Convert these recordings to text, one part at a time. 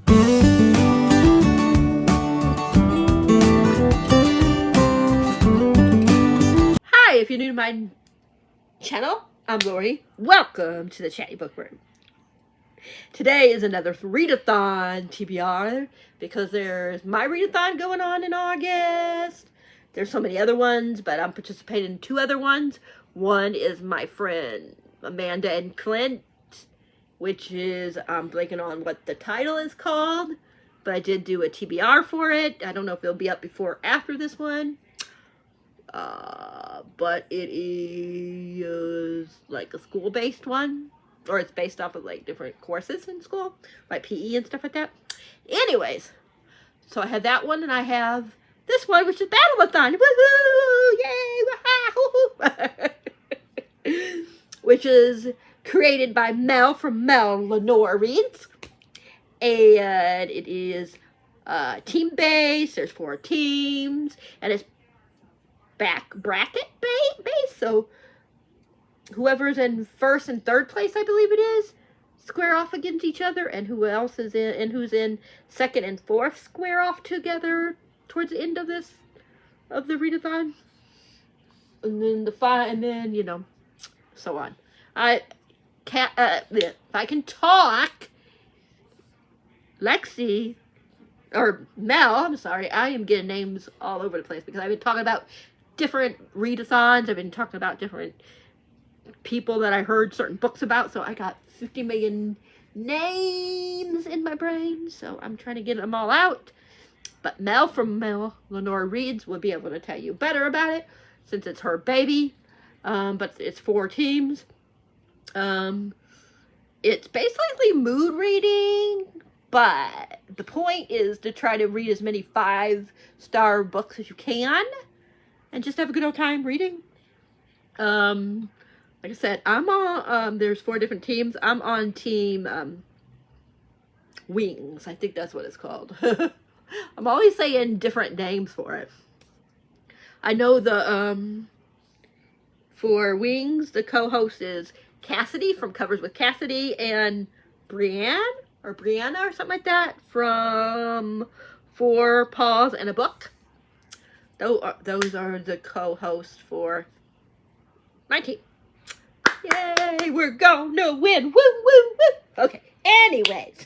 Hi, if you're new to my channel, I'm Lori. Welcome to the Chatty Book Room. Today is another readathon TBR because there's my readathon going on in August. There's so many other ones, but I'm participating in 2 other ones. One is my friend Amanda and Clint, which is, I'm blanking on what the title is called, but I did do a TBR for it. I don't know if it'll be up before or after this one. But it is like a school-based one, or it's based off of like different courses in school, like PE and stuff like that. Anyways, so I have that one, and I have this one, which is Battle-a-thon. Woohoo! Yay! Which is created by Mel from Mel Lenore Reads, and it is team-based. There's 4 teams, and it's bracket base, so whoever's in 1st and 3rd place, I believe it is, square off against each other, and who else is in, and who's in 2nd and 4th square off together towards the end of the readathon, and then you know, so on. If I can talk, Lexi or Mel, I'm sorry, I am getting names all over the place because I've been talking about different readathons. I've been talking about different people that I heard certain books about, so I got 50 million names in my brain, so I'm trying to get them all out. But Mel from Mel Lenore Reads will be able to tell you better about it since it's her baby. But it's 4 teams. It's basically mood reading, but the point is to try to read as many 5-star books as you can and just have a good old time reading. Like I said, I'm on, there's 4 different teams. I'm on team, Wings. I think that's what it's called. I'm always saying different names for it. I know for Wings, the co-host is Cassidy from Covers with Cassidy, and Brianna or something like that from 4 Paws and a Book. Those are the co-hosts for my team. Yay, we're gonna win. Woo, woo, woo. Okay, anyways.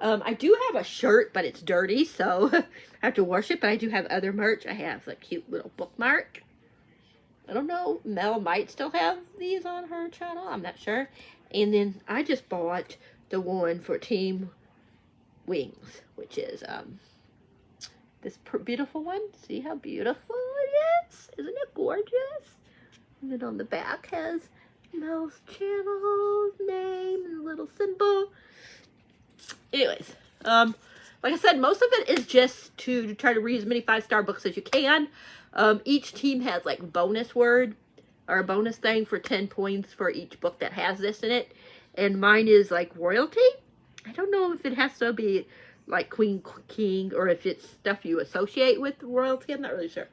I do have a shirt, but it's dirty, so I have to wash it, but I do have other merch. I have a cute little bookmark. I don't know, Mel might still have these on her channel, I'm not sure. And then I just bought the one for Team Wings, which is, this beautiful one. See how beautiful it is? Isn't it gorgeous? And then on the back has Mel's channel name and a little symbol. Anyways, like I said, most of it is just to try to read as many 5-star books as you can. Each team has like a bonus word or a bonus thing for 10 points for each book that has this in it. And mine is like royalty. I don't know if it has to be like Queen, King, or if it's stuff you associate with royalty. I'm not really sure.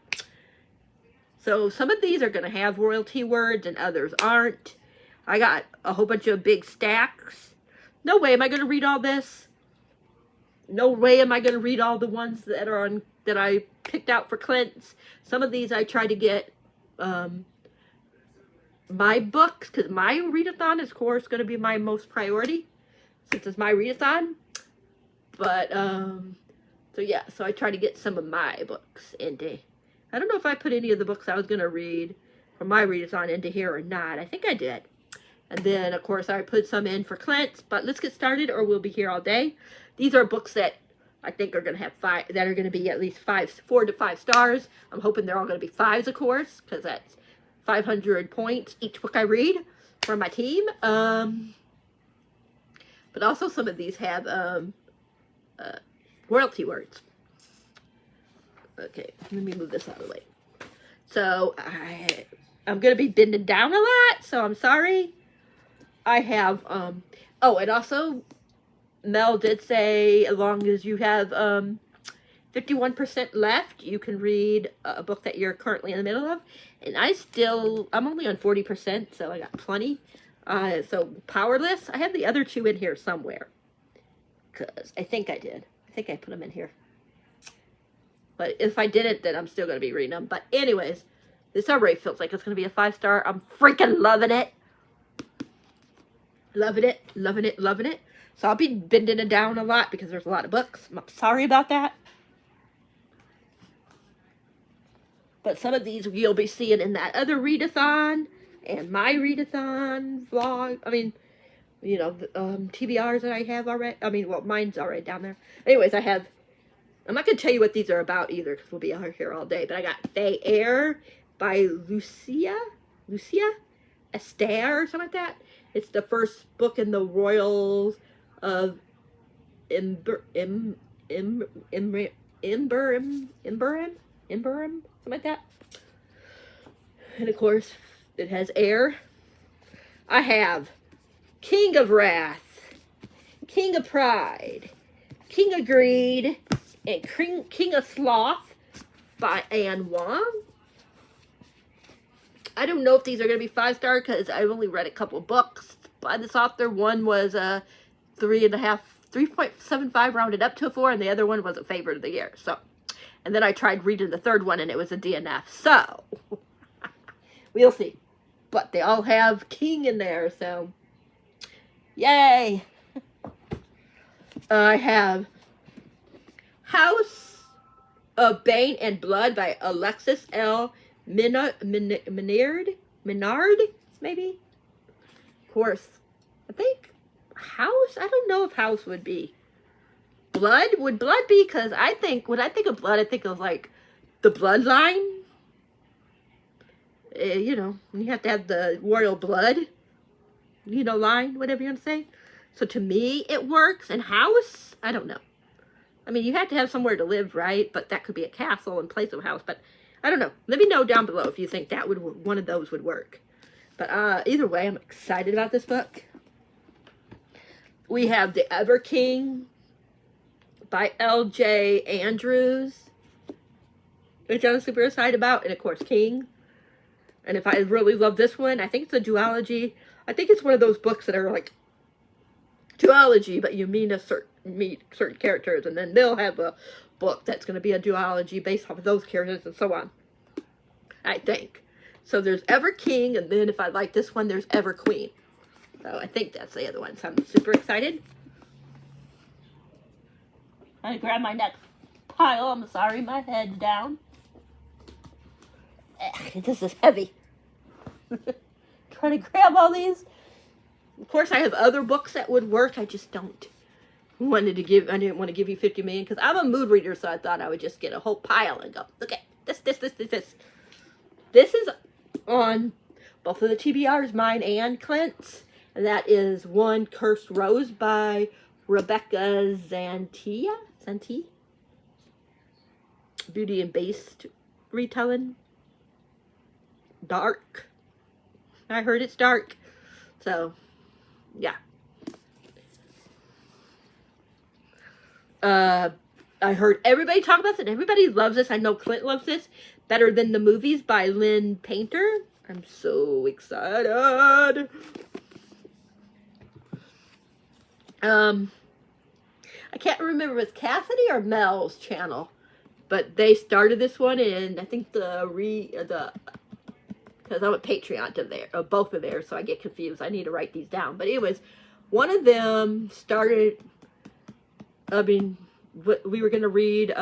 So some of these are going to have royalty words and others aren't. I got a whole bunch of big stacks. No way am I going to read all this. No way am I going to read all the ones that are on, that I picked out for Clint's. Some of these I try to get my books, because my readathon is, of course, going to be my most priority since it's my readathon. But, so yeah, so I try to get some of my books into, I don't know if I put any of the books I was going to read from my readathon into here or not. I think I did. And then, of course, I put some in for Clint's, but let's get started or we'll be here all day. These are books that I think are going to have 5, that are going to be at least 4 to 5 stars. I'm hoping they're all going to be 5s, of course, because that's 500 points each book I read for my team. But also some of these have royalty words. Okay, let me move this out of the way. So I'm going to be bending down a lot, so I'm sorry. I have, oh, and also Mel did say as long as you have 51% left, you can read a book that you're currently in the middle of. And I'm only on 40%, so I got plenty. So Powerless, I have the other 2 in here somewhere. because I think I did. I think I put them in here. But if I didn't, then I'm still going to be reading them. But anyways, this already feels like it's going to be a 5-star. I'm freaking loving it. Loving it, loving it, loving it. So I'll be bending it down a lot because there's a lot of books. I'm sorry about that. But some of these you'll be seeing in that other readathon and my readathon vlog. I mean, you know, TBRs that I have already. I mean, well, mine's already down there. Anyways, I have, I'm not going to tell you what these are about either because we'll be out here all day. But I got TBR by Lucia Esther or something like that. It's the first book in the Royals of Imberim, something like that. And of course, it has air. I have King of Wrath, King of Pride, King of Greed, and King of Sloth by Anne Wong. I don't know if these are going to be 5-star because I've only read a couple of books by this author. One was a 3.75 rounded up to a 4, and the other one was a favorite of the year. So, and then I tried reading the third one, and it was a DNF. So, we'll see. But they all have King in there, so yay! I have House of Bane and Blood by Alexis L. Minard, maybe? Of course. I think House, I don't know if House would be. Blood? Would Blood be? Because I think, when I think of Blood, I think of like the bloodline. You know, you have to have the royal blood, you know, line, whatever you want to say. So to me, it works. And House, I don't know. I mean, you have to have somewhere to live, right? But that could be a castle in place of a house. But I don't know. Let me know down below if you think that would, one of those would work. But either way, I'm excited about this book. We have The Ever King by L.J. Andrews, which I'm super excited about. And of course, King. And if I really love this one, I think it's a duology. I think it's one of those books that are like duology, but you meet certain characters, and then they'll have a book that's going to be a duology based off of those characters and so on. I think. So there's Ever King, and then if I like this one, there's Ever Queen. So I think that's the other one. So I'm super excited. I grab my next pile. I'm sorry, my head's down. This is heavy. Trying to grab all these. Of course, I have other books that would work. I just don't I didn't want to give you 50 million because I'm a mood reader, so I thought I would just get a whole pile and go, okay, this. This is on both of the TBRs, mine and Clint's. And that is One Cursed Rose by Rebecca Zanti. Beauty and Beast retelling. Dark. I heard it's dark. So, yeah. I heard everybody talk about this, and everybody loves this. I know Clint loves this. Better Than the Movies by Lynn Painter. I'm so excited. I can't remember if it's Cassidy or Mel's channel, but they started this one, and I think because I'm a Patreon to there, both of theirs, so I get confused. I need to write these down. But anyways, one of them started, I mean, we were going to read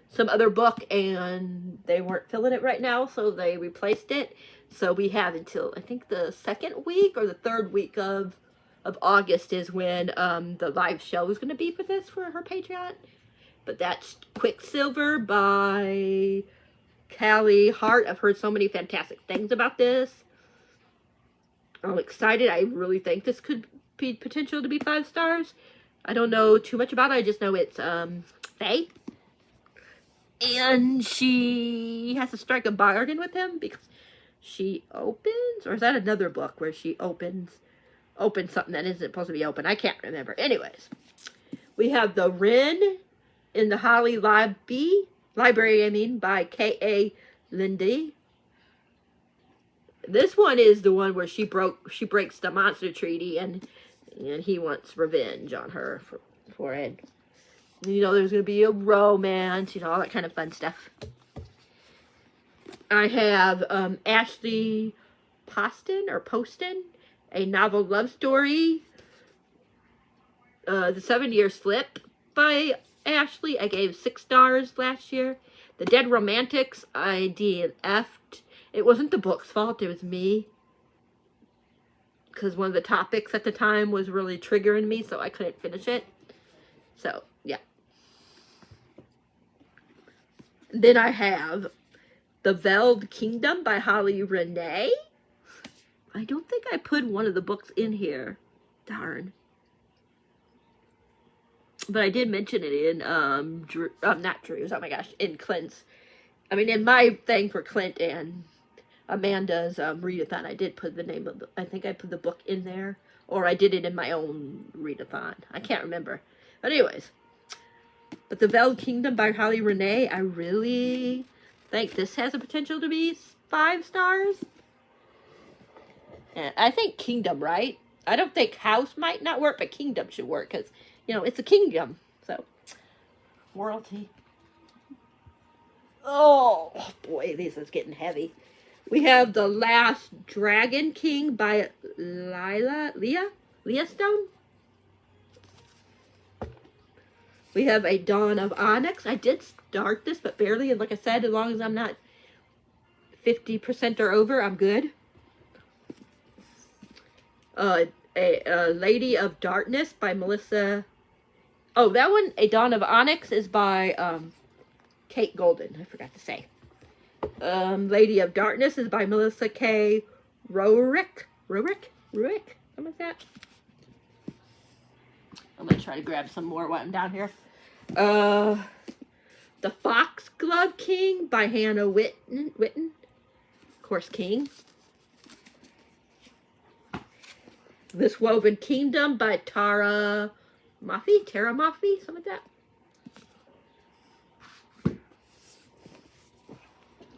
some other book, and they weren't filling it right now, so they replaced it. So we have until, I think, the second week or the third week of August is when the live show is going to be for her Patreon. But that's Quicksilver by Callie Hart. I've heard so many fantastic things about this. I'm excited. I really think this could be potential to be 5 stars. I don't know too much about it. I just know it's Faye. And she has to strike a bargain with him because she opens, or is that another book where she opens something that isn't supposed to be open? I can't remember. Anyways, we have The Wren in the Holly Library, by K.A. Lindy. This one is the one where she breaks the monster treaty, and he wants revenge on her for it. You know, there's going to be a romance, you know, all that kind of fun stuff. I have Ashley Poston, a novel love story. The 7-Year Slip by Ashley, I gave 6 stars last year. The Dead Romantics, I DNF'd. It wasn't the book's fault, it was me. Because one of the topics at the time was really triggering me, so I couldn't finish it. So, yeah. Then I have The Veld Kingdom by Holly Renee. I don't think I put one of the books in here. Darn. But I did mention it in, not Drew's, oh my gosh, in Clint's. I mean, in my thing for Clint and Amanda's readathon, I did put the name of the, I think I put the book in there. Or I did it in my own readathon. I can't remember. But anyways. But The Veld Kingdom by Holly Renee, I really think this has a potential to be 5 stars. And I think Kingdom, right? I don't think House might not work, but Kingdom should work. Because, you know, it's a kingdom. So, royalty. Oh, boy, this is getting heavy. We have The Last Dragon King by Leah Stone. We have A Dawn of Onyx. I did start this, but barely. And like I said, as long as I'm not 50% or over, I'm good. A Lady of Darkness by Melissa. Oh, that one, A Dawn of Onyx, is by Kate Golden. I forgot to say. Lady of Darkness is by Melissa K. Rorick? Something like that. I'm going to try to grab some more while I'm down here. The Foxglove King by Hannah Witten. Of course, King. This Woven Kingdom by Tara Moffey, something like that.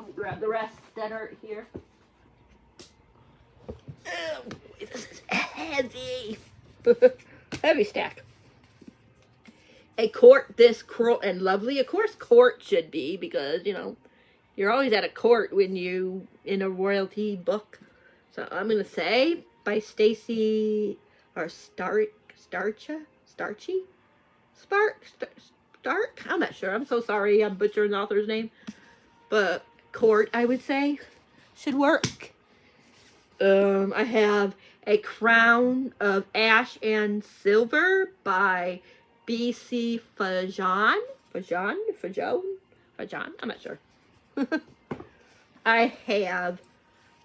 I'll grab the rest that are here. Oh, boy, this is heavy. Heavy stack. A Court This Cruel and Lovely. Of course, court should be, because, you know, you're always at a court when you in a royalty book. So I'm going to say by Stacy or Stark. I'm not sure. I'm so sorry. I'm butchering the author's name. But Court, I would say, should work. I have A Crown of Ash and Silver by B.C. Fajon. I'm not sure. I have,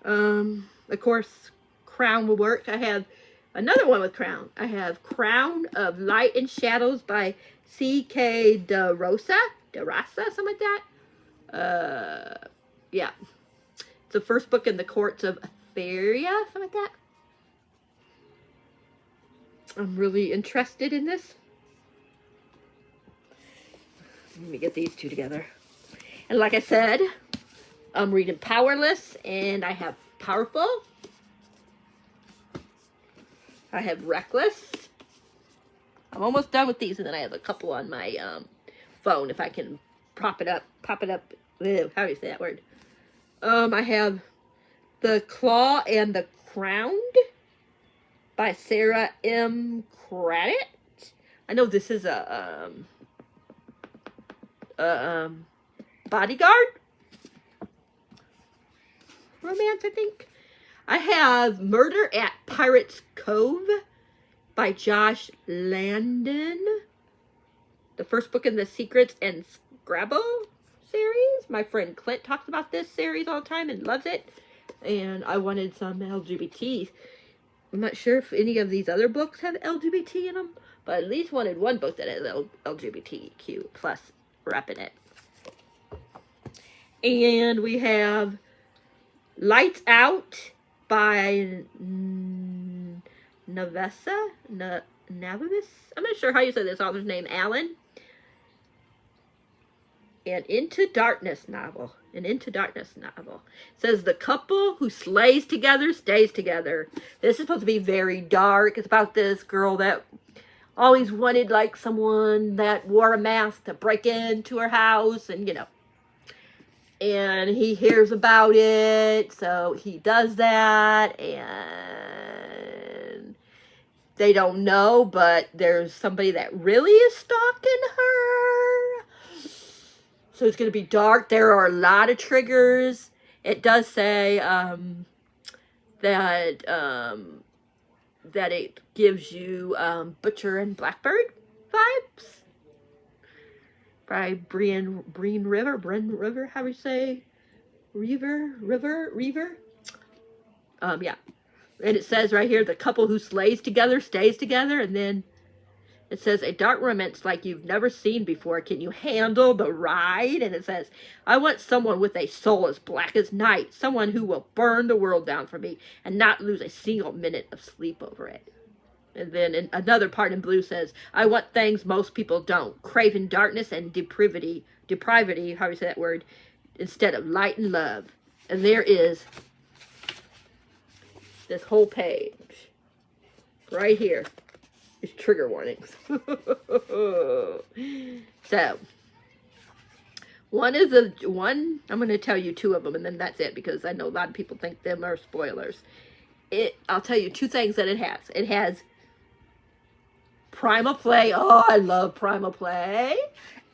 of course, Crown will work. I have another one with Crown. I have Crown of Light and Shadows by C.K. DeRosa, something like that. Yeah. It's the first book in the Courts of Etheria, something like that. I'm really interested in this. Let me get these two together. And like I said, I'm reading Powerless, and I have Powerful. I have Reckless. I'm almost done with these, and then I have a couple on my phone, if I can pop it up. Ew, how do you say that word? I have The Claw and the Crowned by Sarah M. Craddock. I know this is a bodyguard romance, I think. I have Murder at Pirates Cove by Josh Landon. The first book in the Secrets and Scrabble series. My friend Clint talks about this series all the time and loves it. And I wanted some LGBT. I'm not sure if any of these other books have LGBT in them, but I at least wanted one book that has LGBTQ plus rep in it. And we have Lights Out by Navis. I'm not sure how you say this author's name. Alan. An Into Darkness novel. It says the couple who slays together stays together. This is supposed to be very dark. It's about this girl that always wanted like someone that wore a mask to break into her house, and you know. And he hears about it, so he does that, and they don't know, but there's somebody that really is stalking her. So it's going to be dark. There are a lot of triggers. It does say that it gives you Butcher and Blackbird vibes. By Bryn River, how do you say? Reaver? Yeah. And it says right here, the couple who stays together, and then it says, a dark romance like you've never seen before. Can you handle the ride? And it says, I want someone with a soul as black as night, someone who will burn the world down for me and not lose a single minute of sleep over it. And then in another part in blue says, I want things most people don't. Craving darkness and depravity, how do you say that word? Instead of light and love. And there is this whole page. Right here. It's trigger warnings. So, I'm going to tell you two of them, and then that's it, because I know a lot of people think them are spoilers. I'll tell you two things that it has. It has Primal Play. Oh, I love Primal Play.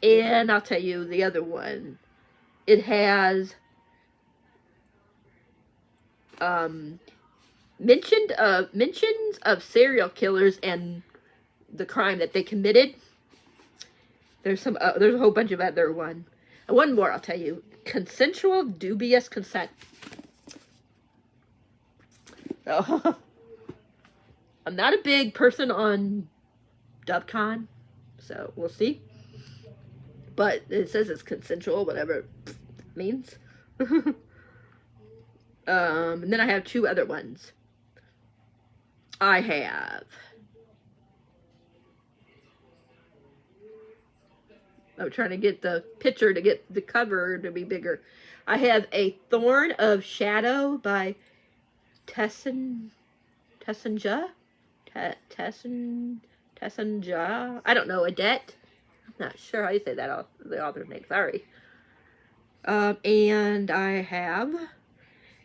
And I'll tell you the other one. It has mentions of serial killers and the crime that they committed. There's a whole bunch of other one. And one more I'll tell you. Consensual dubious consent. Oh. I'm not a big person on DubCon, so we'll see. But it says it's consensual, whatever it means. And then I have two other ones. I'm trying to get the picture to get the cover to be bigger. I have A Thorn of Shadow by Tessenja. I don't know, Adette. I'm not sure how you say that, the author's name, sorry. And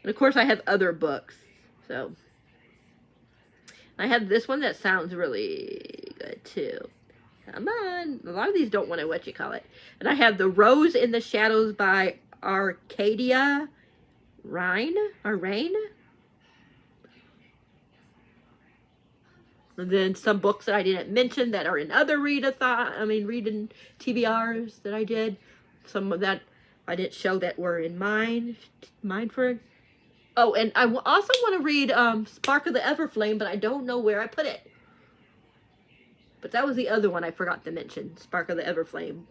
of course I have other books. So, I have this one that sounds really good too. Come on. A lot of these don't want to, And I have The Rose in the Shadows by Arcadia Rain. And then some books that I didn't mention that are in other reading TBRs that I did. Some of that I didn't show that were in mine for. Oh, and I also want to read Spark of the Everflame, but I don't know where I put it. But that was the other one I forgot to mention, Spark of the Everflame,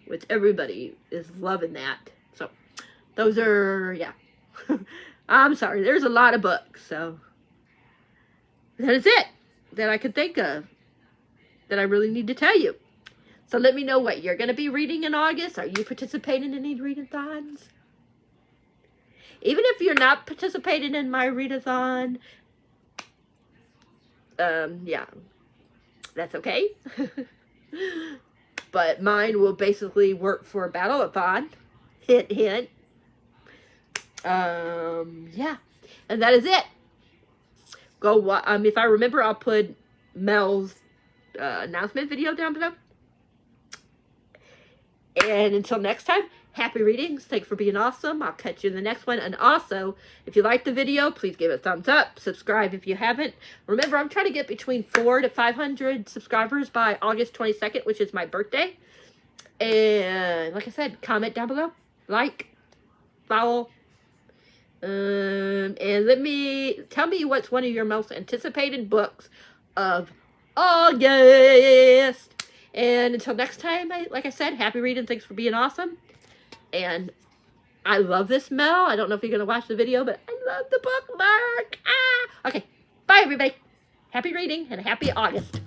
which everybody is loving that. So, those are, yeah. I'm sorry, there's a lot of books, so that is it that I could think of that I really need to tell you. So let me know what you're going to be reading in August. Are you participating in any readathons? Even if you're not participating in my readathon, yeah, that's okay. But mine will basically work for a battle-a-thon. Hint, hint. Yeah. And that is it. Go, if I remember, I'll put Mel's announcement video down below. And until next time, happy readings. Thanks for being awesome. I'll catch you in the next one. And also, if you liked the video, please give it a thumbs up. Subscribe if you haven't. Remember, I'm trying to get between 400 to 500 subscribers by August 22nd, which is my birthday. And like I said, comment down below. Like, follow. And tell me what's one of your most anticipated books of August. And until next time, like I said, happy reading. Thanks for being awesome. And I love this, Mel. I don't know if you're going to watch the video, but I love the bookmark. Okay, bye, everybody. Happy reading and happy August.